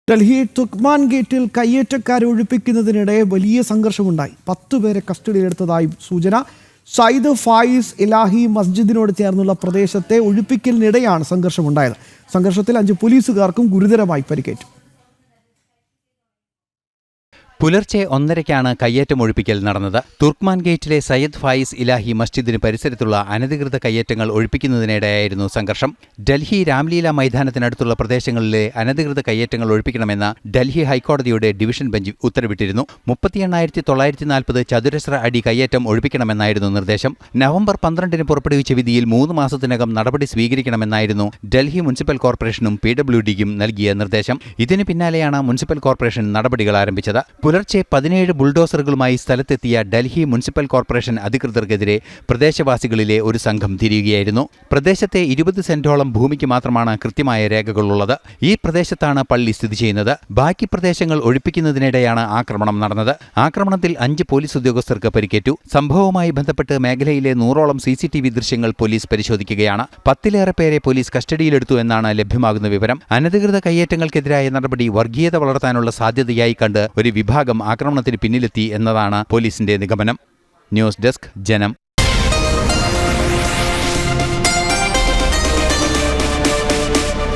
ഡൽഹി തുക്മാൻ ഗേറ്റിൽ കയ്യേറ്റക്കാരെ ഒഴിപ്പിക്കുന്നതിനിടെ വലിയ സംഘർഷമുണ്ടായി. 10 പേരെ കസ്റ്റഡിയിലെടുത്തതായി സൂചന. സയ്യിദ് ഫായിസ് ഇലാഹി മസ്ജിദിനോട് ചേർന്നുള്ള പ്രദേശത്തെ ഒഴിപ്പിക്കലിനിടെയാണ് സംഘർഷമുണ്ടായത്. സംഘർഷത്തിൽ 5 പോലീസുകാർക്കും ഗുരുതരമായി പരിക്കേറ്റു. പുലർച്ചെ 1:30-ക്കാണ് കയ്യേറ്റം ഒഴിപ്പിക്കൽ നടന്നത്. തുർക്ക്മാൻ ഗേറ്റിലെ സയ്യിദ് ഫായിസ് ഇലാഹി മസ്ജിദിന് പരിസരത്തുള്ള അനധികൃത കയ്യേറ്റങ്ങൾ ഒഴിപ്പിക്കുന്നതിനിടെയായിരുന്നു സംഘർഷം. ഡൽഹി രാംലീല മൈതാനത്തിനടുത്തുള്ള പ്രദേശങ്ങളിലെ അനധികൃത കയ്യേറ്റങ്ങൾ ഒഴിപ്പിക്കണമെന്ന് ഡൽഹി ഹൈക്കോടതിയുടെ ഡിവിഷൻ ബെഞ്ച് ഉത്തരവിട്ടിരുന്നു. 38,940 ചതുരശ്ര അടി കയ്യേറ്റം ഒഴിപ്പിക്കണമെന്നായിരുന്നു നിർദ്ദേശം. നവംബർ 12-ന് പുറപ്പെടുവിച്ച വിധിയിൽ 3 മാസത്തിനകം നടപടി സ്വീകരിക്കണമെന്നായിരുന്നു ഡൽഹി മുനിസിപ്പൽ കോർപ്പറേഷനും PWDക്കും നൽകിയ നിർദ്ദേശം. ഇതിനു പിന്നാലെയാണ് മുനിസിപ്പൽ കോർപ്പറേഷൻ നടപടികൾ ആരംഭിച്ചത്. പുലർച്ചെ 17 ബുൾഡോസറുകളുമായി സ്ഥലത്തെത്തിയ ഡൽഹി മുനിസിപ്പൽ കോർപ്പറേഷൻ അധികൃതർക്കെതിരെ പ്രദേശവാസികളിലെ ഒരു സംഘം തിരിയുകയായിരുന്നു. പ്രദേശത്തെ 20 സെന്റോളം ഭൂമിക്ക് മാത്രമാണ് കൃത്യമായ രേഖകളുള്ളത്. ഈ പ്രദേശത്താണ് പള്ളി സ്ഥിതി ചെയ്യുന്നത്. ബാക്കി പ്രദേശങ്ങൾ ഒഴിപ്പിക്കുന്നതിനിടെയാണ് ആക്രമണം നടന്നത്. ആക്രമണത്തിൽ 5 പോലീസ് ഉദ്യോഗസ്ഥർക്ക് പരിക്കേറ്റു. സംഭവവുമായി ബന്ധപ്പെട്ട് മേഖലയിലെ 100ഓളം CCTV ദൃശ്യങ്ങൾ പോലീസ് പരിശോധിക്കുകയാണ്. 10-ലേറെ പേരെ പോലീസ് കസ്റ്റഡിയിലെടുത്തു എന്നാണ് ലഭ്യമാകുന്ന വിവരം. അനധികൃത കയ്യേറ്റങ്ങൾക്കെതിരായ നടപടി വർഗീയത വളർത്താനുള്ള സാധ്യതയായി കണ്ട് ഒരു വിഭാഗം ആക്രമണത്തിന് പിന്നിലെത്തി എന്നതാണ് പോലീസിന്റെ നിഗമനം. ന്യൂസ് ഡെസ്ക് ജനം.